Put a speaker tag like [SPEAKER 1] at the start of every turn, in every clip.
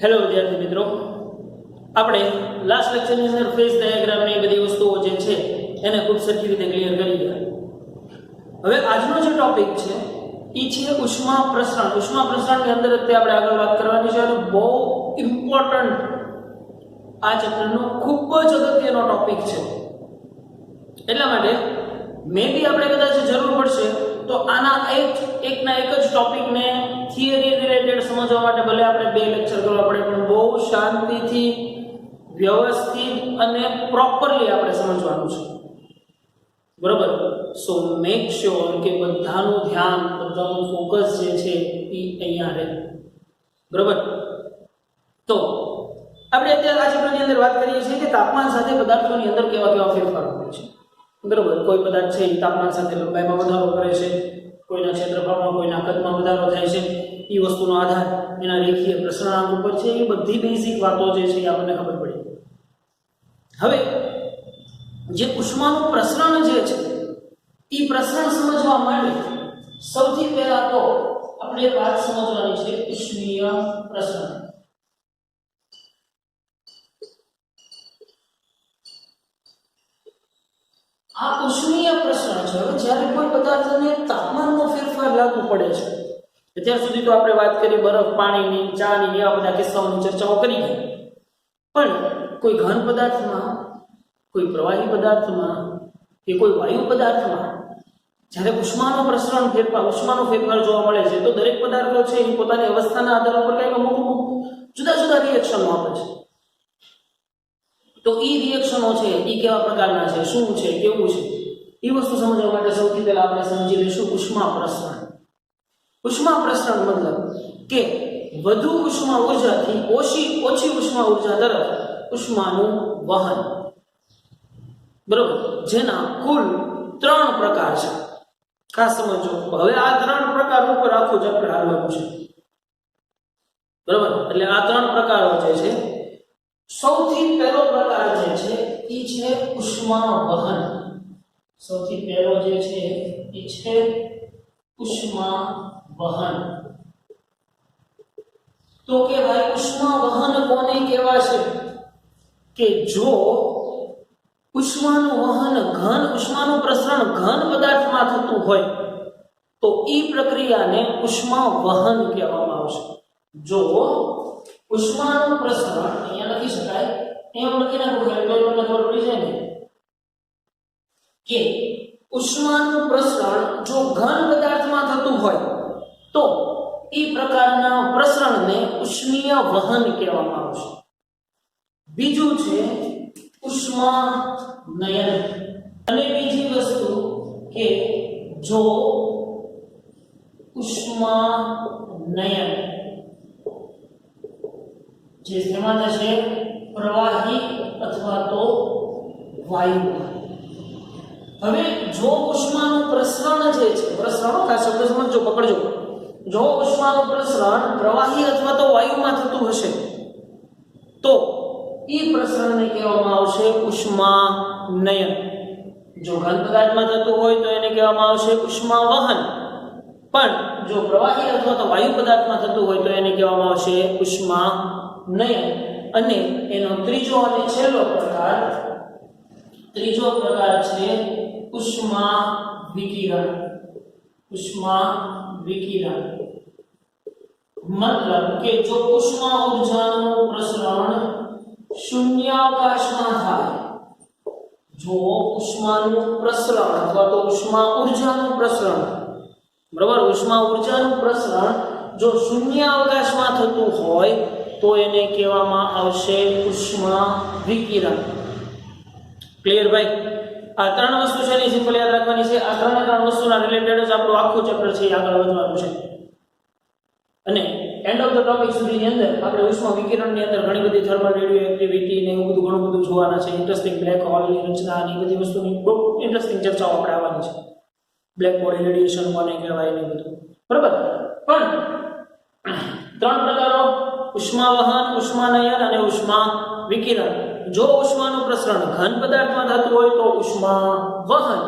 [SPEAKER 1] Hello વિદ્યાર્થી મિત્રો, આપણે લાસ્ટ લેક્ચરની અંદર ફેઝ ડાયાગ્રામની બધી વસ્તુઓ જે છે એને ખૂબ સરખી રીતે ક્લિયર કરી ગયા. હવે આજનો જે ટોપિક છે એ છે ઉષ્મા પ્રસરણ. ઉષ્મા પ્રસરણની અંદર આપણે આગળ વાત કરવાની છે અને બહુ ઇમ્પોર્ટન્ટ આ ચેપ્ટરનો ખૂબ જ અગત્યનો ટોપિક છે. એટલા માટે મે બી આપણે કદાચ જરૂર પડશે તો આના એકના એક જ ટોપિકને થિયરી રિલેટેડ સમજવા માટે ભલે આપણે 2 લેક્ચર કરવા પડે, પણ બહુ શાંતિથી વ્યવસ્થિત અને પ્રોપરલી આપણે સમજવાનું છે. બરોબર? સો મેક શ્યોર કે બધાનું ધ્યાન, બધાનું ફોકસ જે છે એ અહીંયા રહે. બરોબર? તો આપણે અત્યારે આ ચેપ્ટરની અંદર વાત કરીએ છીએ કે તાપમાન સાથે પદાર્થોની અંદર કેવા કેવા ફેરફારો થાય છે. બરોબર? કોઈ પદાર્થ છે એ તાપમાન સાથે લંબાઈમાં વધારો કરે છે, કોઈના ક્ષેત્રફળમાં, કોઈના કદમાં વધારો થાય છે. એ વસ્તુનો આધાર એના રેખીય પ્રસરણાંક ઉપર છે. એ બધી બેઝિક વાતો જે છે એ આપણને ખબર પડી. હવે જે ઉષ્માનું પ્રસરણ જે છે એ પ્રસરણ સમજવા માટે સૌથી પહેલા તો આપણે વાત સમજવાની છે ઉષ્મીય પ્રસરણ. આ ઉષ્મીય પ્રસરણ છે. હવે જ્યારે કોઈ પદાર્થને તાપમાનનો ફેરફાર લાગુ પડે છે, અત્યાર સુધી તો આપણે વાત કરી બરફ, પાણીની, ચાની, એવા બધા કિસ્સાઓની ચર્ચાઓ કરી ગઈ. પણ કોઈ ઘન પદાર્થમાં, કોઈ પ્રવાહી પદાર્થમાં કે કોઈ વાયુ પદાર્થમાં જ્યારે ઉષ્માનો ફેરફાર જોવા મળે છે, તો દરેક પદાર્થો છે એ પોતાની અવસ્થાના આધાર પર કંઈક અમુક જુદા જુદા રિએક્શનો આપે છે. તો એ રિએક્શનો છે એ કેવા પ્રકારના છે, શું છે, કેવું છે, એ વસ્તુ સમજવા માટે સૌથી પહેલા આપણે સમજી લઈશું ઉષ્મા પ્રસરણ. ઉષ્મા પ્રસરણ મતલબ કે વધુ ઉષ્મા ઉર્જાથી ઓછી ઉષ્મા ઉર્જા તરફ ઉષ્માનું વહન. બરોબર? જેના કુલ 3 પ્રકાર છે. ખાસ સમજો. હવે આ 3 પ્રકાર ઉપર આખું ચેપ્ટર હાલવાનું છે. બરોબર? એટલે આ 3 પ્રકારો જે છે, સૌથી પહેલો પ્રકાર જે છે એ છે ઉષ્મા વહન. સૌથી પહેલો જે છે એ છે ઉષ્મા વહન. તો કે ભાઈ ઉષ્મા વહન કોને કહેવાય છે? કે જો ઉષ્માનું પ્રસરણ ઘન પદાર્થમાં થતું હોય તો એ પ્રક્રિયાને ઉષ્મા વહન કહેવામાં આવશે. જો ઉષ્માનું પ્રસરણ, અહીંયા લખી શકાય, અહીંયા લખી નાખું એટલે તમને ખબર પડી જાય ને કે ઉષ્માનું પ્રસરણ જો ઘન પદાર્થમાં થતું હોય તો એ પ્રકારના પ્રસરણને ઉષ્મીય વહન કહેવામાં આવશે. બીજું છે ઉષ્માનયન. અને બીજી વસ્તુ કે જો ઉષ્માનયન જે તેમાં થશે પ્રવાહી અથવા તો વાયુ. હવે જો ઉષ્માનું પ્રસરણ જે છે, પ્રસરણ ખાસ શબ્દ સમજો, પકડજો. જો ઉષ્માનું પ્રસરણ પ્રવાહી અથવા તો વાયુમાં થતું હશે તો એ પ્રસરણને કહેવામાં આવશે ઉષ્માનયન. જો ઘન પદાર્થમાં થતું હોય તો એને કહેવામાં આવશે ઉષ્મા વહન. પણ જો પ્રવાહી અથવા તો વાયુ પદાર્થમાં થતું હોય તો એને કહેવામાં આવશે ઉષ્માનયન. અને એનો ત્રીજો અને છેલ્લો પ્રકાર છે ઉષ્મા વિકિરણ. ઉષ્મા વિકિરણ મતલબ કે જો ઉષ્મા ઉર્જાનું પ્રસરણ શૂન્યાવકાશમાં થાય, જો ઉષ્માનું પ્રસરણ અથવા તો ઉષ્મા ઉર્જાનું પ્રસરણ, બરાબર, ઉષ્મા ઉર્જાનું પ્રસરણ જો શૂન્યાવકાશમાં થતું હોય તો એને કહેવામાં આવશે ઉષ્મા વિકિરણ. ક્લિયર ભાઈ? આ 3 વસ્તુ છે એની સિમ્પલ યાદ રાખવાની છે. આ 3 વસ્તુના રિલેટેડ જ આપણું આખું ચેપ્ટર છે આગળ વધવાનું છે. અને એન્ડ ઓફ ધ ટોપિક સુધીની અંદર આપણે ઉષ્મા વિકિરણની અંદર ઘણી બધી થર્મલ રેડિયો એક્ટિવિટી ને એવું ઘણું બધું જોવાના છે. ઇન્ટરેસ્ટિંગ બ્લેક હોલની રચના અને બધી વસ્તુની બહુ ઇન્ટરેસ્ટિંગ ચર્ચાઓ આપણે આવવાની છે. બ્લેક બોડી રેડિયેશન કોને કહેવાય ને બધું. બરાબર? પણ 3 પ્રકારો ઉષ્મા વહન, ઉષ્માનયન અને ઉષ્મા વિકિરણ. જો ઉષ્માનું પ્રસરણ ઘન પદાર્થમાં થતું હોય તો ઉષ્મા વહન,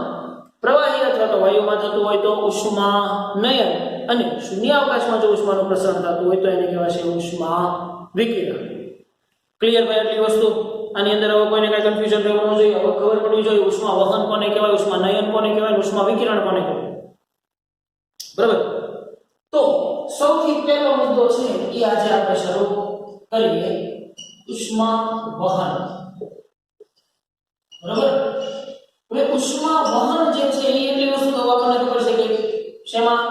[SPEAKER 1] પ્રવાહી અથવા તો વાયુમાં થતું હોય તો ઉષ્માનયન, અને શૂન્યાવકાશમાં જો ઉષ્માનું પ્રસરણ થતું હોય તો એને કહેવાશે ઉષ્મા વિકિરણ. ક્લિયર ભાઈ આટલી વસ્તુ? આની અંદર હવે કોઈને કઈ કન્ફ્યુઝન રહેવું ન જોઈએ. હવે ખબર પડવી જોઈએ ઉષ્મા વહન કોને કહેવાય, ઉષ્મા નયન કોને કહેવાય, ઉષ્મા વિકિરણ કોને કહેવાય. બરાબર? તો સૌથી પહેલો મુદ્દો છે એ આજે આપણે શરૂ કરીએ, ઉષ્મા વહન. બરાબર? હવે ઉષ્મા વહન જે છે એ એટલી વસ્તુ તો આપણને ખબર છે કે શેમાં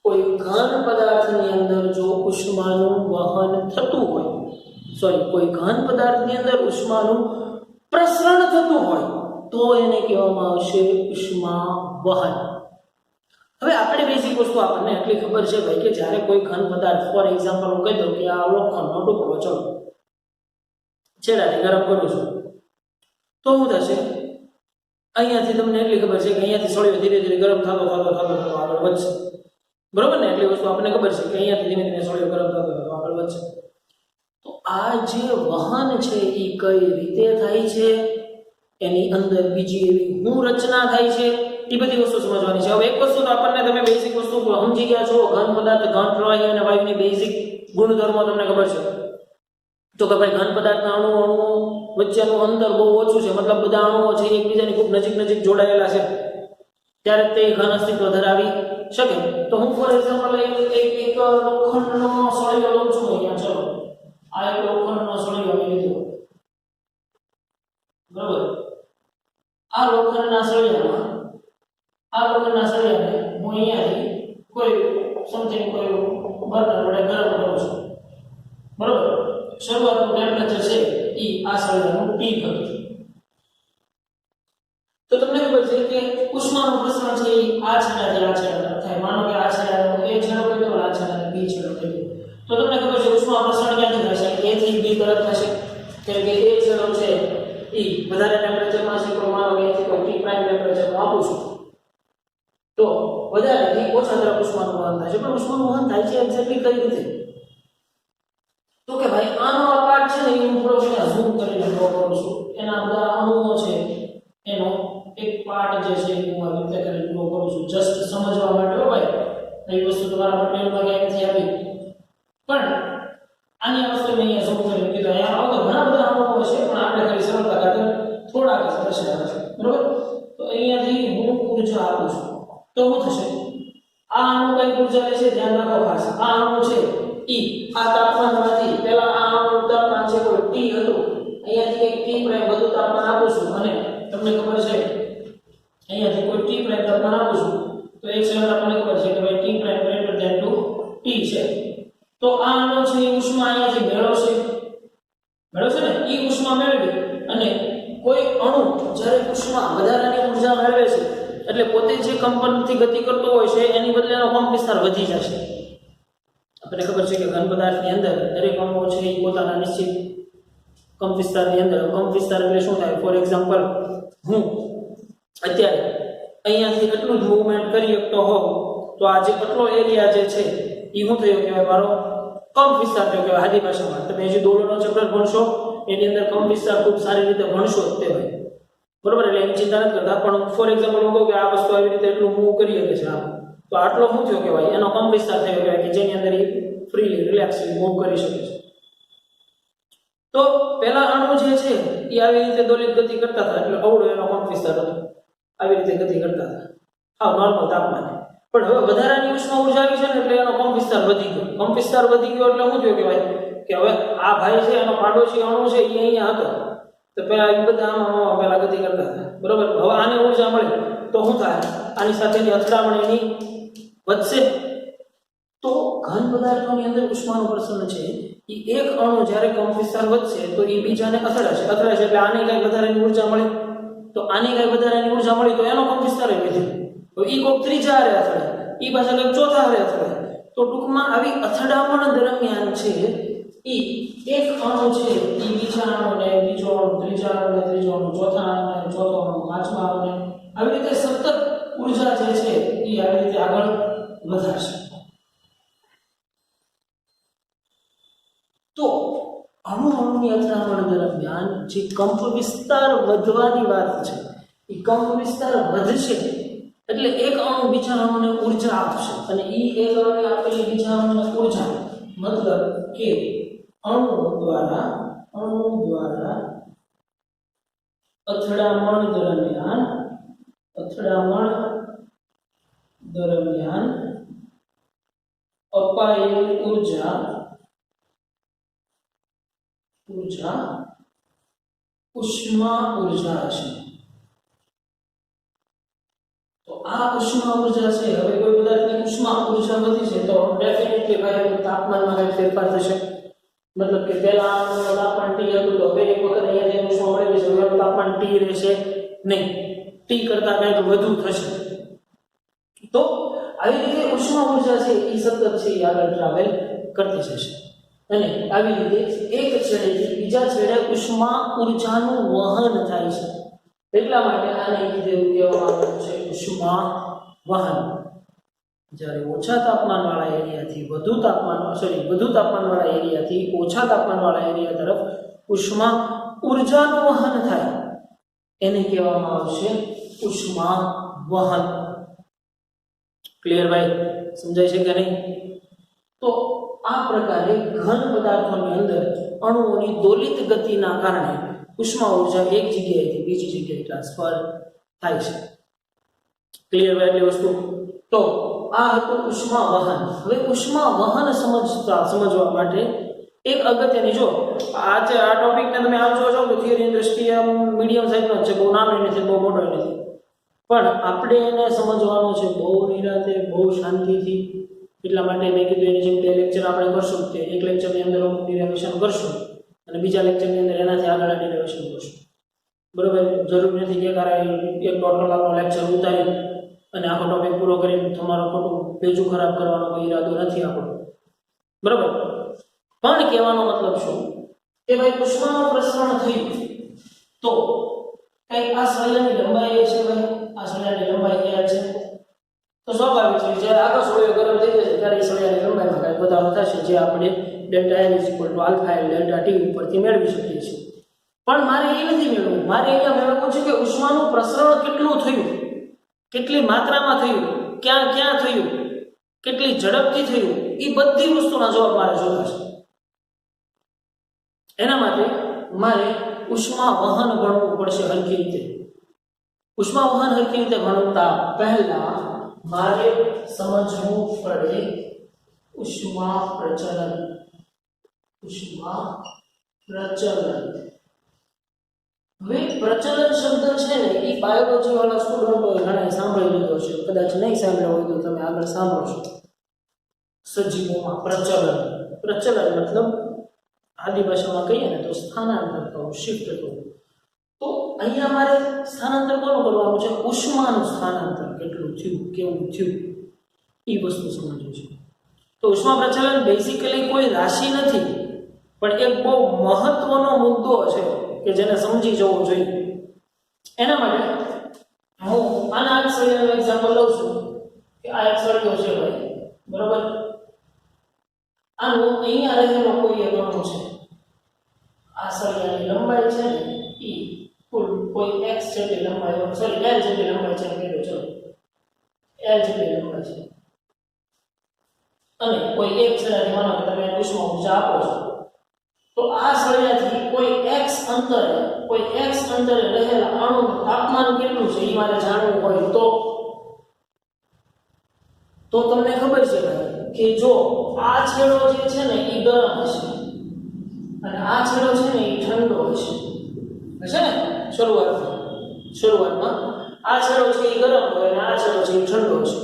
[SPEAKER 1] કોઈ ઘન પદાર્થની અંદર જો ઉષ્માનું વહન થતું હોય, કોઈ ઘન પદાર્થની અંદર ઉષ્માનું પ્રસરણ થતું હોય તો એને કહેવામાં આવશે ઉષ્મા વહન. હવે આપણે બેઝિક વસ્તુ આપણને એટલી ખબર છે ભાઈ કે જ્યારે કોઈ ઘન પદાર્થ, ફોર એક્ઝામ્પલ હું કહી દઉં કે આ લોખંડનો ટુકડો, ચલો છેડાને ગરમ કરું છું તો શું થશે? અહીંયાથી તમને એટલી ખબર છે કે અહીંયાથી સળિયો ધીરે ધીરે ગરમ થતો આગળ વધશે. બરોબર ને? એટલી વસ્તુ આપણને ખબર છે કે અહીંયાથી ધીમે ધીમે સળિયો ગરમ થતો આગળ વધશે. તો આ જે વહન છે એ કઈ રીતે થાય છે, એની અંદર બીજી એવી શું રચના થાય છે, એ બધી વસ્તુ સમજવાની છે. હવે એક વસ્તુ તો આપણને તમે બેઝિક વસ્તુ સમજી ગયા છો, ઘન પદાર્થ, ઘન પ્રવાહી અને વાયુની બેઝિક ગુણધર્મો તમને ખબર છે. તો કે ભાઈ ઘન પદાર્થના અણુઓ વચ્ચેનું અંતર બહુ ઓછું છે, મતલબ બધા અણુઓ છે એકબીજાની ખૂબ નજીક જોડાયેલા છે, ત્યારે તે ઘન અસ્તિત્વ ધરાવી શકે. તો હું ફોર એક્ઝામ્પલ એક લોખંડનો સળિયો લઉં છું અહીંયા. ચલો આ એક લોખંડનો સળિયો મેં લીધો. બરાબર? આ લોખંડના સળિયાને હું અહીંયાથી કોઈ સમથિંગ કોઈ બર્નર વડે ગરમ કરું છું. બરાબર? શરૂઆતનું ટેમ્પરેચર છે એ આ સળિયાનું T હતું. તો તમને ખબર છે કે ઉષ્માનું પ્રસરણ છે એ આ છેડાથી આ છેડા થાય. માનો કે આ છેડાનો A છેડો કર્યો, આ છેડાનો B છેડો કર્યો, તો તમને ખબર છે ઉષ્મા પ્રસરણ ક્યાંથી થશે? A થી B તરફ થશે. કેમ કે A છેડો છે એ વધારે ટેમ્પરેચરમાં છે, કોઈ માનો કે અહીંથી કોઈ T પ્રાઇમ ટેમ્પરેચરમાં આપું છું તો વધારેથી ઓછા તરફ ઉષ્માનું વહન થાય છે. પણ ઉષ્માનું વહન થાય છે એક્ઝેક્ટલી કઈ રીતે? તો કે ભાઈ આનો આ પાર્ટ છે ને એ હું થોડો ઝૂમ કરીને ડ્રો કરું છું. એના બધા અણુઓ છે એનો એક પાર્ટ જે છે હું આ રીતે કરીને ડ્રો કરું છું, જસ્ટ સમજવા માટે. હો ભાઈ, એ વસ્તુ તમારા મટીરિયલમાં ક્યાંય નથી આવી, પણ આની વસ્તુ મેં અહીંયા ઝૂમ કરીને કીધું. અહીંયા આવો તો ઘણા બધા અણુઓ છે, પણ આપણે ખાલી સરળતા ખાતર થોડાક જ દર્શાવ્યા છે. બરોબર? તો અહીંયાથી હું ઉર્જા આપું છું તો શું થશે? આ અણુ કઈ ઉર્જા લે છે? ધ્યાન રાખો ખાસ. આ અણુ છે ઈ આ તાપમાનમાંથી, પહેલા આ અણુનું તાપમાન છે કોઈ T હતું, અહીંયાથી એક T પ્રાઇમ વધુ તાપમાન આપું છું અને તમને ખબર છે અહીંયાથી કોઈ T પ્રાઇમ તાપમાન આપું છું તો એક સેકન્ડ આપણને ખબર છે કે ભાઈ T prime greater than two T છે. તો આ અણુ છે એ ઉષ્મા અહીંયાથી મેળવશે ને? એ ઉષ્મા મેળવી અને કોઈ અણુ જ્યારે ઉષ્મા વધારાની ઉર્જા મેળવે છે એટલે પોતે જે કંપનથી ગતિ કરતો હોય છે એની બદલે એનો કંપ વિસ્તાર વધી જશે. આપણને ખબર છે કે ઘન પદાર્થની અંદર દરેક અણુઓ છે એ પોતાના નિશ્ચિત કંપ વિસ્તારની અંદર, કંપ વિસ્તાર એટલે શું થાય? ફોર એક્ઝામ્પલ હું અત્યારે અહીંયાથી એટલું જ મૂવમેન્ટ કરી શકતો હોઉં તો આ જે આટલો એરિયા જે છે એ શું થયો કહેવાય? મારો કંપ વિસ્તાર થયો કહેવાય આદી ભાષામાં. તમે જે દોરડનો ચક્ર ભણશો એની અંદર કંપ વિસ્તાર ખૂબ સારી રીતે ભણશો જ તે ભાઈ. બરોબર? એટલે એની ચિંતા નથી કરતા. પણ ફોર એક્ઝામ્પલ હું કહું કે આ વસ્તુ આવી રીતે એટલું મૂવ કરી શકે છે આમ, તો આટલો શું થયો કહેવાય? એનો કંપ વિસ્તાર થયો કહેવાય કે જેની અંદર એ ફ્રીલી રિલેક્સલી મૂવ કરી શકે છે. તો પહેલા અણુ જે છે એ આવી રીતે દોલિત ગતિ કરતા હતા એટલે અવળો એનો કંપ વિસ્તાર હતો, આવી રીતે ગતિ કરતા હતા હા નોર્મલ તાપમાને. પણ હવે વધારાની ઉષ્મા ઉર્જા આવી છે ને એટલે એનો કંપ વિસ્તાર વધી ગયો. કંપ વિસ્તાર વધી ગયો એટલે શું થયું કહેવાય કે હવે આ ભાઈ છે એનો પાડોશી અણુ છે એ અહીંયા હતો તો પહેલા એ બધા આમાં પહેલા ગતિ કરતા હતા. બરોબર? હવે આને ઉર્જા મળે તો શું થાય? આની સાથેની અથડામણ એની વધશે. તો ઘન પદાર્થોની અંદર ઉષ્માનું પ્રસરણ છે એ એક અણુ જ્યારે કંપ વિસ્તાર વધશે તો એ બીજાને અથડાશે એટલે આને કઈ વધારાની ઉર્જા મળે, તો આને કઈ વધારાની ઉર્જા મળી તો એનો કંપ વિસ્તાર વધે. તો એ કોઈક ત્રીજા હારે અથડે, એ પાછા કંઈક ચોથા હારે અથડે. તો ટૂંકમાં આવી અથડામણ દરમિયાન છે એ એક અણુ છે એ બીજા અણુને, બીજો અણુ, ત્રીજા અણુને, ત્રીજો અણુ, ચોથા અણુને, ચોથો અણુ, પાંચમા અણુને આવી રીતે સતત ઉર્જા જે છે એ આવી રીતે આગળ વધારશે. તો અણુની અથડામણ દરમિયાન જે કંપ વિસ્તાર વધવાની વાત છે એ કંપ વિસ્તાર વધશે એટલે એક અણુ બીજા અણુને ઊર્જા આપશે અને ઈ એક અણુને આપેલી બીજા અણુને ઊર્જા મતલબ કે અણુ દ્વારા અથડામણ દરમિયાન અપાયેલી ઊર્જા ઉષ્મા ઊર્જા છે. તો આ ઉષ્મા ઊર્જા છે. હવે કોઈ પદાર્થની ઉષ્મા ઊર્જા વધી છે તો ડેફિનેટલી ભાઈ તાપમાનમાં કંઈક ફેરફાર થશે. મતલબ કે પહેલા આનું તાપમાન T હતું તો હવે એક વખત અહીંયા જે ઉષ્મા મળેલી છે એનું તાપમાન T રહેશે નહીં, T કરતા કંઈક વધુ થશે. તો આવી રીતે ઉષ્મા ઊર્જા છે એ સતત છે એ આગળ ટ્રાવેલ કરતી જશે અને આવી રીતે એક છેડેથી બીજા છેડે ઉષ્મા ઊર્જાનું વહન થાય છે. એટલા માટે આને કહેવામાં આવે છે ઉષ્મા વહન. જ્યારે ઓછા તાપમાનવાળા એરિયાથી વધુ તાપમાનવાળા એરિયાથી ઓછા તાપમાનવાળા એરિયા તરફ ઉષ્મા ઊર્જાનું વહન થાય એને કહેવામાં આવશે ઉષ્મા વહન. ક્લિયર ભાઈ? સમજાય છે કે નહીં? તો આ પ્રકારે ઘન પદાર્થોની અંદર અણુઓની દોલિત ગતિના કારણે ઉષ્મા ઊર્જા એક જગ્યાએથી બીજી જગ્યાએ ટ્રાન્સફર થાય છે. ક્લિયર ભાઈ એટલી વસ્તુ? તો આ હતું ઉષ્મા વહન. હવે ઉષ્મા વહન સમજવા માટે એક અગત્યની, જો આ ટોપિકને તમે આમ જોજો તો થિયરીની દ્રષ્ટિએ મીડિયમ સાઈઝનો છે, બહુ નાનો નથી, બહુ મોટો નથી, પણ આપણે એને સમજવાનો છે બહુ નિરાતે, બહુ શાંતિથી. એટલા માટે મેં કીધું એની જેમ બે લેક્ચર આપણે કરશું કે એક લેક્ચરની અંદર અમુક ડેરિવેશન કરશું અને બીજા લેક્ચરની અંદર એનાથી આગળ ડેરિવેશન કરશું. બરોબર? જરૂર નથી કે એક દોઢ કલાકનો લેક્ચર ઉતારી અને આખો ટોપિક પૂરો કરીને તમારો ખોટું પેજું ખરાબ કરવાનો કોઈ ઈરાદો નથી આપણો. બરોબર? પણ કહેવાનો મતલબ શું કે ભાઈ ઉષ્માનું પ્રસરણ થયું તો કઈ આ સળિયાની લંબાઈ છે, ભાઈ આ સળિયાની લંબાઈ આ છે, તો સ્વાભાવિક છે જ્યારે આખો સળિયો ગરમ થઈ જશે ત્યારે એ સળિયાની લંબાઈમાં કાંઈ વધારો થશે, જે આપણે delta L = alpha L delta T ઉપરથી મેળવી શકીએ છીએ. પણ મારે એ નથી મેળવવું. મારે અહીંયા મેળવવું છે કે ઉષ્માનું પ્રસરણ કેટલું થયું, કેટલી માત્રામાં થયું, ક્યાં ક્યાં થયું, કેટલી ઝડપથી થયું, એ બધી વસ્તુના જવાબ મારે જોતા છે. એના માટે મારે ઉષ્મા વહન ગણવું પડશે હરખી રીતે. ઉષ્મા વહન હરખી રીતે ગણતા પહેલા મારે સમજવું પડે ઉષ્મા પ્રચલન. હવે પ્રચલન શબ્દ છે ને એ બાયોલોજી વાળા સ્ટુડન્ટો ઘણા સાંભળી લીધો છે, કદાચ નહીં સાંભળ્યો હોય તો તમે આગળ સાંભળશો. સજીવોમાં પ્રચલન મતલબ આદિ ભાષામાં કહીએ ને તો સ્થાનાંતર થવું, શિફ્ટ થવું. તો અહીંયા મારે સ્થાનાંતર કોનું કરવાનું છે? ઉષ્માનું સ્થાનાંતર કેટલું થયું, કેવું થયું, એ વસ્તુ સમજવું છે. તો ઉષ્મા પ્રચલન બેઝિકલી કોઈ રાશિ નથી, પણ એક બહુ મહત્વનો મુદ્દો છે કે જેને સમજી જવું જોઈએ. એના માટે હું આના એક સળિયાનું એક્ઝામ્પલ લઉં છું કે આ એક સળિયો છે ભાઈ, બરોબર? આનું અહીંયા રહેલો કોઈ એક અણુ છે, આ સળિયાની લંબાઈ છે ને એ કુલ કોઈ x જેટલી લંબાઈ, સોરી l જેટલી લંબાઈ છે, કહેજો ચલો l જેટલી લંબાઈ છે, અને કોઈ એક છેડાથી માનો કે તમે ઉષ્મા ઊર્જા આપો છો, તો આ સળિયાથી કોઈ x અંતરે રહેલા અણુનું તાપમાન કેટલું છે એ મારે જાણવું હોય તો તમને ખબર છે કે જો આ છેડો જે છે ને એ ગરમ હશે અને આ છેડો છે ને એ ઠંડો હશે ને. શરૂઆતમાં આ છેડો છે એ ગરમ હોય અને આ છેડો છે એ ઠંડો હશે.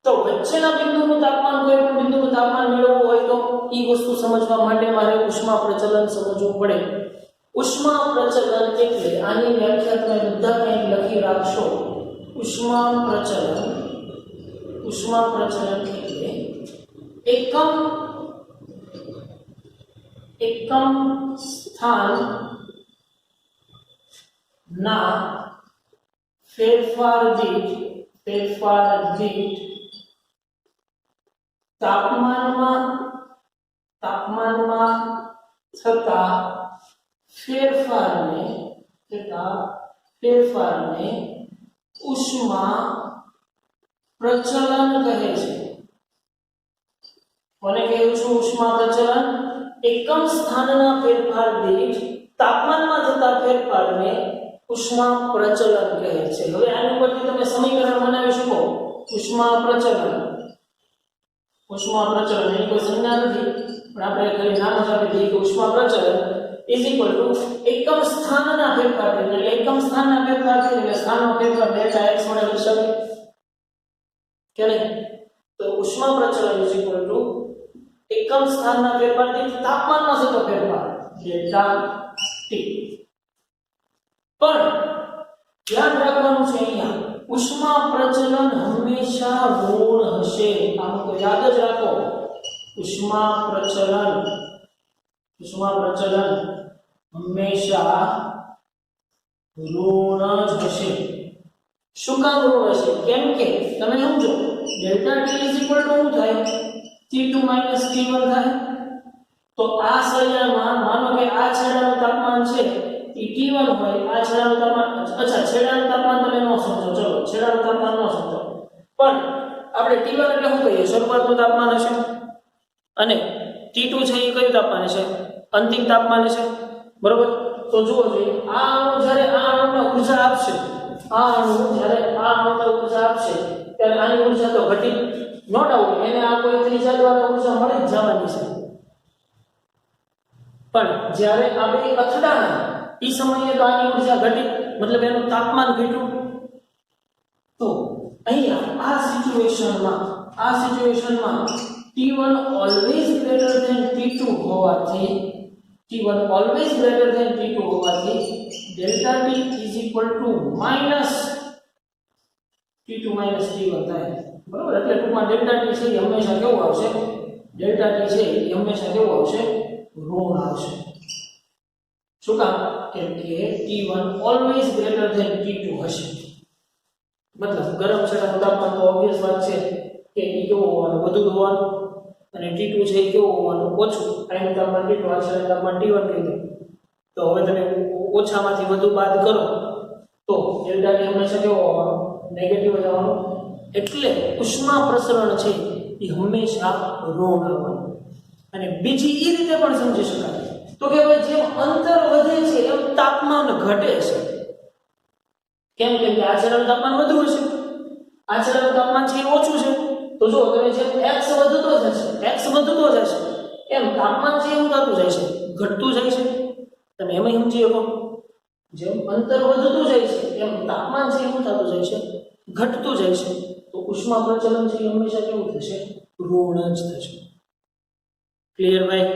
[SPEAKER 1] તો વચ્ચેના બિંદુનું તાપમાન, કોઈ પણ બિંદુનું તાપમાન મેળવવું હોય તો એ વસ્તુ સમજવા માટે મારે ઉષ્મા પ્રચલન સમજવું પડે. ઉષ્મા પ્રચલન એટલે આની વ્યાખ્યા તમે બધા કંઈક લખી રાખશો. ઉષ્મા પ્રચલન એટલે એકમ સ્થાન ના ફેરફાર દીઠ તાપમાનમાં થતા ફેરફારને ઉષ્મા પ્રચલન કહે છે. કોને કહેવું છું ઉષ્મા પ્રચલન? એકમ સ્થાનના ફેરફાર દીઠ તાપમાનમાં થતા ફેરફારને ઉષ્મા પ્રચલન કહે છે. હવે આની ઉપરથી તમે સમીકરણ બનાવી શકો. ઉષ્મા પ્રચલન એની કોઈ સંજ્ઞા નથી, પણ આપણે ખાલી નામ જ આપી દઈએ કે ઉષ્મા પ્રચલન ઇઝ ઇક્વલ ટુ એકમ સ્થાનના ફેરફાર એટલે એકમ સ્થાનના ફેરફાર એટલે સ્થાનનો ફેરફાર ડેલ્ટા x વડે દર્શાવે કે નહીં? તો ઉષ્મા પ્રચલન ઇઝ ઇક્વલ ટુ એકમ સ્થાનના ફેરફારથી તાપમાનમાં થતો ફેરફાર ડેલ્ટા ટી. પણ ધ્યાન રાખવાનું છે અહીંયા ઉષ્મા પ્રચલન હંમેશા ઋણ હશે. આમ તો યાદ જ રાખો ઉષ્મા પ્રચલન હંમેશા ઋણ જ હશે. શું કામ ઋણ હશે? કેમ કે તમે સમજો delta T is equal to શું થાય? T2 T1 થાય. તો આ સળિયામાં માનો કે આ છેડાનું તાપમાન છે એ T1 હોય, આ છેડાનું તાપમાન છેડાનું તાપમાન તમે ન સમજો, ચલો છેડાનું તાપમાન ન સમજો, પણ આપણે T1 એટલે શું કહીએ? શરૂઆતનું તાપમાન હશે. અને T2 છે એ કયું તાપમાન છે? અંતિમ તાપમાન છે. બરોબર? તો જુઓ જોઈએ આ અણુ જ્યારે આ અણુને ઊર્જા આપશે, ત્યારે આની ઊર્જા તો ઘટી નો ડાઉટ એને આ કોઈ ત્રીજા દ્વારા ઊર્જા મળી જ જવાની છે. પણ જ્યારે આ બે અથડાણા એ સમયે તો આની ઊર્જા ઘટી, મતલબ એનું તાપમાન ઘટ્યું. તો અહીંયા આ સિચ્યુએશનમાં T1 always greater than T2 હોવાથી delta T is equal to minus T2 minus T1 થાય. બરોબર? એટલે ટૂંકમાં ડેલ્ટા T છે એ હંમેશા કેવું આવશે? ડેલ્ટા T છે એ હંમેશા કેવું આવશે? ઋણ આવશે. શું કામ? કેમ કે T1 always greater than T2 હશે. મતલબ ગરમ છેડાનું તાપમાન તો ઓબ્વિયસ વાત છે કે એ કેવું હોવાનું? વધુ હોવાનું. અને T2 છે એ કેવું હોવાનું? ઓછું. આનું તાપમાન T2, આ છેડાનું તાપમાન T1 કહી દો. તો હવે તમે ઓછામાંથી વધુ બાદ કરો તો ડેલ્ટા T હંમેશા કેવો હોવાનો? નેગેટિવ જ આવવાનો. એટલે ઉષ્મા પ્રસરણ છે એ હંમેશા ઋણ આવવાનું. અને બીજી એ રીતે પણ સમજી શકાય તો કે ભાઈ જેમ અંતર વધે છે એમ તાપમાન ઘટે છે. કેમ કે આ છેડાનું તાપમાન વધુ હશે, આ છેડાનું તાપમાન છે એ ઓછું છે. તો જો તમે જેમ x વધતો જશે એમ તાપમાન છે એવું થતું જાય છે, ઘટતું જાય છે. તમે એમ સમજી શકો જેમ અંતર વધતું જાય છે એમ તાપમાન છે એવું થતું જાય છે, ઘટતું જાય છે. તો ઉષ્મા પ્રચલન છે એ હંમેશા કેવું થશે? ઋણ જ થશે. ક્લિયર ભાઈ?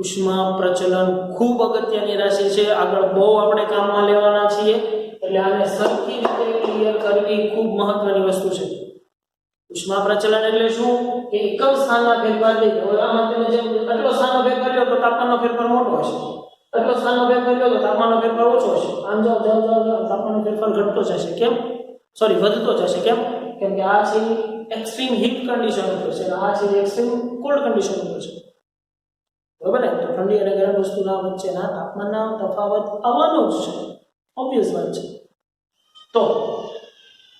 [SPEAKER 1] ઉષ્મા પ્રચલન ખૂબ અગત્યની રાશિ છે. આગળ બહુ આપણે કામમાં લેવાના છીએ, એટલે આને સરખી રીતે ક્લિયર કરવી ખૂબ મહત્વની વસ્તુ છે. ઉષ્મા પ્રચલન એટલે શું? કે એકમ સ્થાનના ફેરફાર થઈ ગયો. આમાં તમે જેમ આટલો સ્થાનનો ફેરફાર લ્યો તો તાપમાનનો ફેરફાર મોટો હશે, આટલો સ્થાનનો ફેરફાર લ્યો તો તાપમાનનો ફેરફાર ઓછો હશે. આમ જાઓ તાપમાનનો ફેરફાર ઘટતો જશે. કેમ? સોરી, વધતો જશે. કેમ? કેમ કે આ છે એક્સ્ટ્રીમ હીટ કન્ડિશન ઉપર છે, આ છે એક્સ્ટ્રીમ કોલ્ડ કન્ડિશન ઉપર છે. બરાબર ને? તો ઠંડી અને ગરમ વસ્તુના વચ્ચેના તાપમાનના તફાવત આવવાનો જ છે, ઓબ્વિયસ વાત છે. તો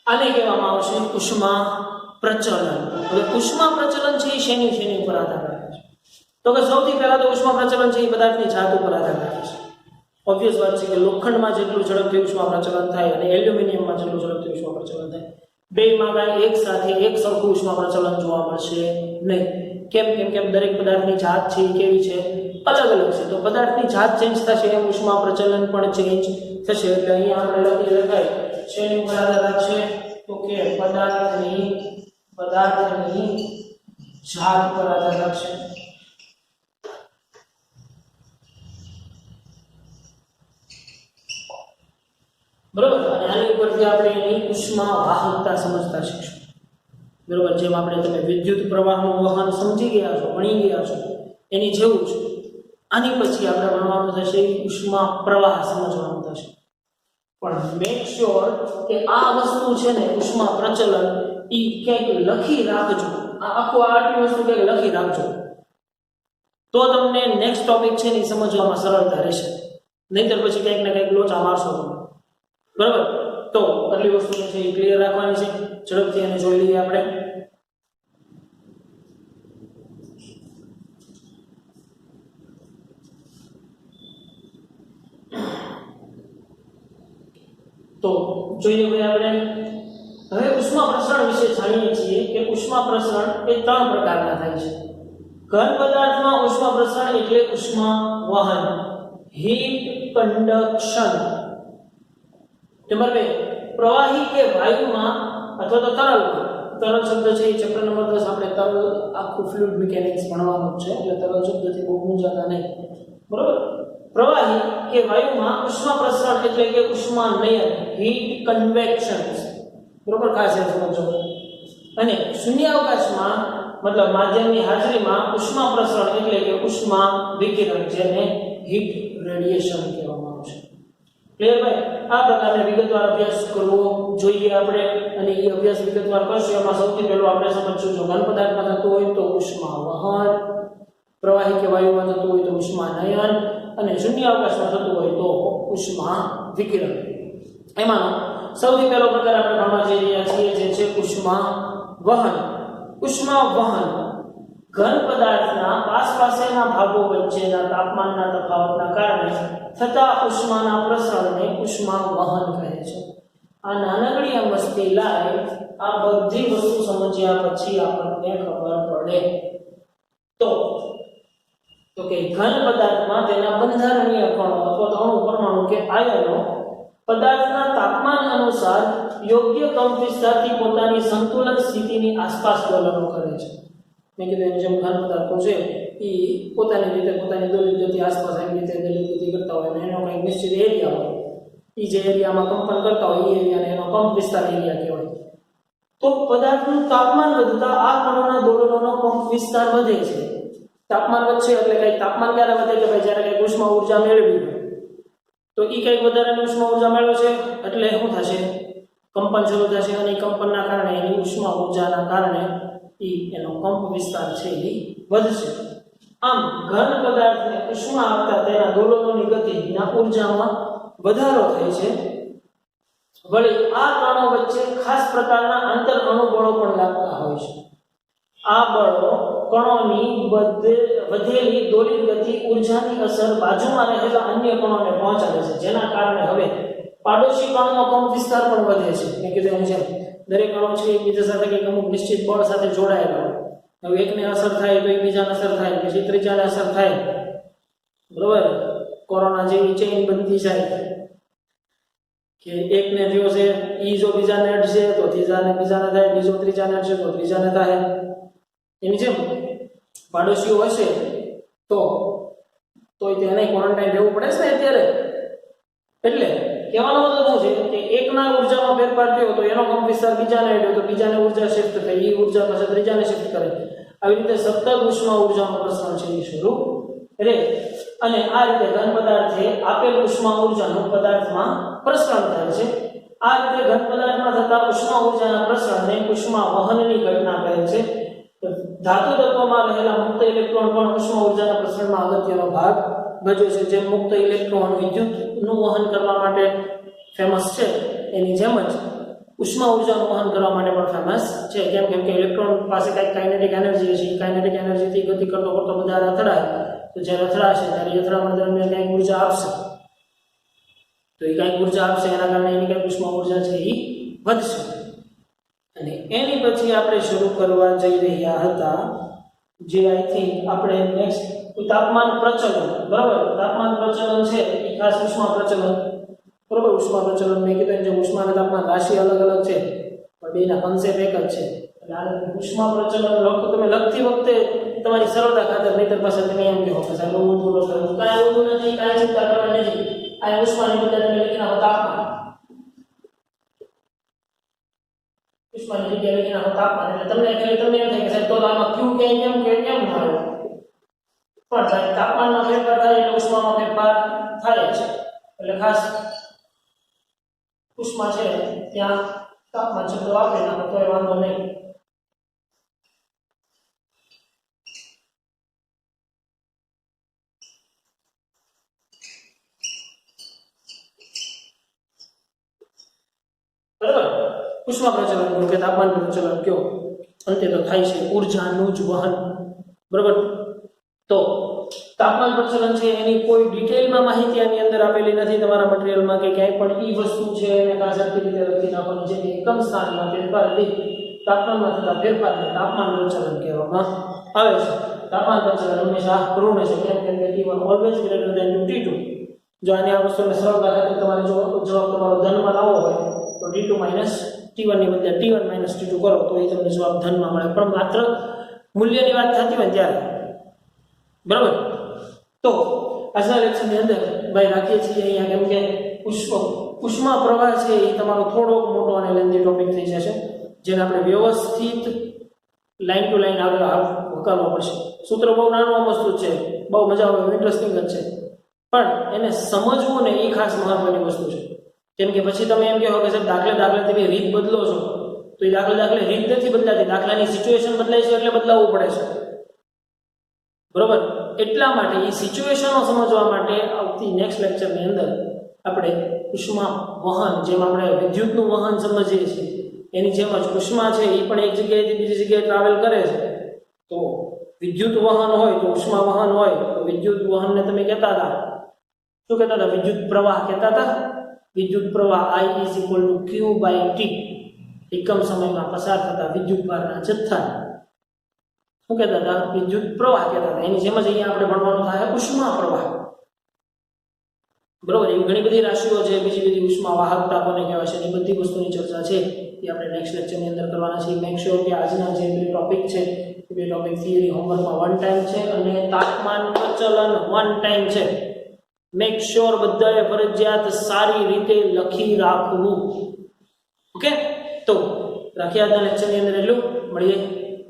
[SPEAKER 1] આને કહેવામાં આવશે ઉષ્મા પ્રચલન. હવે ઉષ્મા પ્રચલન છે એ શેની ઉપર આધાર રાખે છે? તો કે સૌથી પહેલા તો ઉષ્મા પ્રચલન છે એ પદાર્થની જાત ઉપર આધાર રાખે છે. ઓબ્વિયસ વાત છે કે લોખંડમાં જેટલું ઝડપથી ઉષ્મા પ્રચલન થાય અને એલ્યુમિનિયમમાં જેટલું ઝડપથી ઉષ્મા પ્રચલન થાય, બેમાં કાંઈ એક સાથે એક સરખું ઉષ્મા પ્રચલન જોવા મળશે નહીં. કેમ દરેક પદાર્થની જાત છે એ કેવી છે? અલગ અલગ છે. તો પદાર્થની જાત ચેન્જ થશે એમ ઉષ્મા પ્રચલન પણ ચેન્જ થશે. એટલે અહીંયા આપણે લખાય શેની ઉપર આધાર રાખશે? તો કે પદાર્થની જાત પર આધાર રાખશે. બરોબર? અને આની ઉપરથી આપણે એની ઉષ્મા વાહકતા સમજતા શીખશું. બરોબર? જેમ આપણે તમે વિદ્યુત પ્રવાહનું વહન સમજી ગયા છો, ભણી ગયા છો, એની જેવું જ આની પછી આપણે ભણવાનું થશે ઉષ્મા પ્રવાહ સમજવાનું થશે. પણ મેક શ્યોર કે આ વસ્તુ છે ને ઉષ્મા પ્રચલન એ ક્યાંક લખી રાખજો. આ આખું આટલી વસ્તુ ક્યાંક લખી રાખજો, તો તમને નેક્સ્ટ ટોપિક છે ને સમજવામાં સરળતા રહેશે. નહીતર પછી કંઈક ને કંઈક લોચા મારશો તમે. બરાબર? તો તો આટલી વસ્તુ છે એ ક્લિયર રાખવાની છે. ઝડપથી એને જોઈ લઈએ આપણે. તો જોઈએ ભાઈ આપણે હવે ઉષ્મા પ્રસરણ વિશે જાણીએ છીએ કે ઉષ્મા પ્રસરણ એ 3 પ્રકારના થાય છે. ઘન પદાર્થમાં ઉષ્મા પ્રસરણ એટલે ઉષ્મા વહન, હીટ કન્ડક્શન. નંબર 2, પ્રવાહી કે વાયુમાં અથવા તો તરલમાં. તરલ શબ્દ છે એ ચેપ્ટર નંબર 10 આપણે તરલ આખું ફ્લુઇડ મિકેનિક્સ ભણવાનું છે એટલે તરલ શબ્દથી બહુ મૂંઝાતા નહીં. બરોબર. પ્રવાહી કે વાયુમાં ઉષ્મા પ્રસરણ એટલે કે ઉષ્મા નયન, હીટ કન્વેક્શન. બરોબર, ખાસ એ સમજો. અને શૂન્યાવકાશમાં મતલબ માધ્યમની હાજરીમાં ઉષ્મા પ્રસરણ એટલે કે ઉષ્મા વિકિરણ, જેને હીટ રેડિયેશન કહેવામાં આવે છે. ક્લિયર ભાઈ? આ પ્રકારનો વિગતવાર અભ્યાસ કરવો જોઈએ આપણે અને એ અભ્યાસ વિગતવાર કરશું એમાં સૌથી પહેલો આપણે સમજશું જો ઘન પદાર્થમાં થતું હોય તો ઉષ્મા વહન, પ્રવાહી કે વાયુમાં થતું હોય તો ઉષ્મા નયન અને શૂન્યાવકાશમાં થતું હોય તો ઉષ્મા વિકિરણ. એમાંનો સૌથી પહેલો પ્રકાર આપણે ભણવા જઈ રહ્યા છીએ જે છે ઉષ્મા વહન. ઉષ્મા વહન ઘન પદાર્થના આસપાસના ભાગો વચ્ચેના તાપમાનના તફાવતના કારણે થતા ઉષ્માના પ્રસરણને ઉષ્મા વહન કહે છે. આ નાનકડી મસ્તી લાય આ બધી વસ્તુ સમજ્યા પછી આપણને ખબર પડે તો કે ઘન પદાર્થમાં તેના બંધારણીય કણો અથવા તો અણુ, પરમાણુ કે આયનો પદાર્થના તાપમાન અનુસાર યોગ્ય કંપવિસ્તારથી પોતાની સંતુલન સ્થિતિની આસપાસ દોલનો કરે છે. મેં કીધું એમ જેમ ઘન પદાર્થો છે એ પોતાની રીતે પોતાની દોલિત ગતિ આસપાસ આવી રીતે દોલિત ગતિ કરતા હોય અને એનો કંઈક નિશ્ચિત એરિયા હોય. એ જે એરિયામાં કંપન કરતા હોય એ એરિયાને એનો કંપ વિસ્તાર એરિયા કહેવાય. તો પદાર્થનું તાપમાન વધતા આ કણોના દોલનોનો કંપ વિસ્તાર વધે છે. તાપમાન વધશે એટલે કંઈક તાપમાન ક્યારે વધે કે ભાઈ જ્યારે કંઈક ઉષ્મા ઉર્જા મેળવી તો એ કંઈક વધારાની ઉષ્મા ઉર્જા મેળવે છે એટલે શું થશે? કંપન શરૂ થશે અને કંપનના કારણે એની ઉષ્મા ઉર્જાના કારણે એનો કંપ વિસ્તાર છે એ વધશે. આમ ઘન પદાર્થને ઉષ્મા આપતા તેના દોલનોની ગતિના ઉર્જામાં વધારો થાય છે. વળી આ કણો વચ્ચે ખાસ પ્રકારના આંતર અણુબળો પણ લાગતા હોય છે. આ બળો કણોની વધેલી દોલિત ગતિ ઉર્જાની અસર બાજુમાં રહેલા અન્ય કણોને પહોંચાડે છે, જેના કારણે હવે પાડોશી કણોનો કંપ વિસ્તાર પણ વધે છે. મેં કીધું એમ છે દરેક કણો છે એકબીજા સાથે કંઈક અમુક નિશ્ચિત બળ સાથે જોડાયેલા હોય. હવે એકને અસર થાય તો બીજાને અસર થાય, પછી ત્રીજાને અસર થાય. બરોબર, કોરોના જેવી ચેઇન બનતી જાય કે એકને થયો છે ઈ જો બીજાને અડશે તો બીજાને થાય, બીજો ત્રીજાને અડશે તો ત્રીજાને થાય. એની જેમ પાડોશીઓ હશે તો તેને ક્વોરન્ટાઇન રહેવું પડે છે ને અત્યારે. એટલે કહેવાનો મતલબ શું છે કે એકના ઉર્જામાં ફેરફાર થયો તો એનો કંપ વિસ્તાર બીજાને આવ્યો તો બીજાને ઉર્જા શિફ્ટ થઈ, એ ઉર્જા પાછા ત્રીજાને શિફ્ટ કરે. આવી રીતે સતત ઉષ્મા ઉર્જાનું પ્રસરણ છે એ શરૂ રહે અને આ રીતે ઘન પદાર્થે આપેલ ઉષ્મા ઉર્જાનું પદાર્થમાં પ્રસરણ થાય છે. આ રીતે ઘન પદાર્થમાં થતા ઉષ્મા ઉર્જાના પ્રસરણને ઉષ્મા વહનની ઘટના કહે છે. ધાતુ તત્વમાં રહેલા મુક્ત ઇલેક્ટ્રોન પણ ઉષ્મા ઉર્જાના પ્રસરણમાં અગત્યનો ભાગ ભજવે છે. જેમ મુક્ત ઇલેક્ટ્રોન વિદ્યુતનું વહન કરવા માટે ફેમસ છે એની જેમ જ ઉષ્મા ઉર્જાનું વહન કરવા માટે પણ ફેમસ છે. કેમ કે ઇલેક્ટ્રોન પાસે કંઈક કાઇનેટિક એનર્જી છે. કાઇનેટિક એનર્જીથી ગતિ કરતો બધા અથડાય તો જ્યારે અથડાશે ત્યારે અથડામણ દરમિયાન કંઈક ઉર્જા આપશે. તો એ કંઈક ઉર્જા આપશે એના કારણે એની કંઈક ઉષ્મા ઉર્જા છે એ વધશે. અને એની પછી આપણે શરૂ કરવા જઈ રહ્યા હતા જે આઈ થિંક આપણે નેક્સ્ટ તાપમાન પ્રચલન. બરાબર, તાપમાન પ્રચલન છે એ ખાસ ઉષ્મા પ્રચલન. બરાબર, ઉષ્મા પ્રચલન મેં કીધું જે ઉષ્મા અને તાપમાન રાશિ અલગ અલગ છે પણ બેના કન્સેપ્ટ એક જ છે. એટલે આ ઉષ્મા પ્રચલન લખો તમે લખતી વખતે તમારી સરળતા ખાતર, નહીતર પાસે તમે એમ કહો કે સાહેબ ઊંધું લખો, કાંઈ ઊંધું નથી, કાંઈ ચિંતા કરવાની નથી. આ ઉષ્માની બદલે તમે લખી નાખો તાપમાન, ઉષ્માની જગ્યાએ લખી નાખો તાપમાન. એટલે તમને એમ થાય કે સાહેબ તો આમાં ક્યુ કેમ થાય પણ સાહેબ તાપમાનમાં ફેરફાર થાય એટલે ઉષ્મામાં ફેરફાર થાય છે. એટલે ખાસ ઉષ્મા છે ત્યાં તાપમાન શબ્દ વાપરી નાખો તો એ વાંધો નહીં. ઉષ્મા પ્રચલન કયો કે તાપમાન પ્રચલન કયો, અંતે તો થાય છે ઉર્જાનું જ વહન, બરોબર. તો તાપમાન પ્રચલન છે એની કોઈ ડિટેલમાં માહિતી આની અંદર આપેલી નથી તમારા મટીરીયલમાં કે ક્યાંય પણ ઈ વસ્તુ છે એને કાળજીપૂર્વક રીતે લખી નાખવાની છે કે એકમ સ્થાનમાં ફેરફાર દીઠ તાપમાનમાં થતા ફેરફારને તાપમાન પ્રચલન કહેવામાં આવે છે. તાપમાન પ્રચલન હંમેશા ઋણ છે, કેમ કે T1 always greater than T2. જો આની આ વસ્તુને સરળતા ખાતર તમારે જો જવાબ તમારો ધનમાં લાવવો હોય તો T2 T1 ની બદલે T1 T2 કરો તો એ તમને જવાબ ધનમાં મળે, પણ માત્ર મૂલ્યની વાત થતી હોય ત્યારે, બરાબર. તો આજના લેક્ચરની અંદર ભાઈ રાખીએ છીએ અહીંયા, કેમ કે ઉષ્મા પ્રવાહ છે એ તમારો થોડોક મોટો અને લેન્ધી ટોપિક થઈ જશે, જેને આપણે વ્યવસ્થિત લાઈન ટુ લાઈન આગળ વકારવો પડશે. સૂત્ર બહુ નાનું વસ્તુ છે, બહુ મજા આવે, ઇન્ટરેસ્ટિંગ જ છે, પણ એને સમજવું ને એ ખાસ મહત્વની વસ્તુ છે. કેમ કે પછી તમે એમ કહો કે સાહેબ દાખલે તમે રીત બદલો છો, તો એ દાખલે રીત નથી બદલાતી, દાખલાની સિચ્યુએશન બદલાય છે એટલે બદલાવવું પડે છે, બરોબર. એટલા માટે એ સિચ્યુએશનો સમજવા માટે આવતી નેક્સ્ટ લેક્ચરની અંદર આપણે ઉષ્મા વહન, જેમ આપણે વિદ્યુતનું વહન સમજીએ છીએ એની જેમ જ ઉષ્મા છે એ પણ એક જગ્યાએથી બીજી જગ્યાએ ટ્રાવેલ કરે છે. તો વિદ્યુત વહન હોય તો ઉષ્મા વહન હોય તો વિદ્યુત વહનને તમે કહેતા હતા, શું કહેતા હતા? વિદ્યુત પ્રવાહ કહેતા હતા. વિદ્યુત પ્રવાહ I = Q/T, એકમ સમયમાં પસાર થતા વિદ્યુત ભારના જથ્થા શું કહેતા હતા? વિદ્યુત પ્રવાહ કહેતા હતા. એની જેમ જ અહીંયા આપણે ભણવાનું થાય ઉષ્મા પ્રવાહ, બરોબર. એવી ઘણી બધી રાશિઓ છે, બીજી બધી ઉષ્મા વાહકતા કોને કહેવાય છે, એ બધી વસ્તુની ચર્ચા છે એ આપણે નેક્સ્ટ લેક્ચરની અંદર કરવાના છે. મેક શ્યોર કે આજના જે બે ટોપિક છે એ બે ટોપિક થિયરી હોમવર્કમાં 1 ટાઈમ છે અને તાપમાન પ્રચલન 1 ટાઈમ છે. મેક શ્યોર બધાએ ફરજિયાત સારી રીતે લખી રાખવું. ઓકે, તો રાખીએ આજના લેક્ચરની અંદર એટલું. મળીએ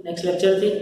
[SPEAKER 1] નેક્સ્ટ લેક્ચરથી.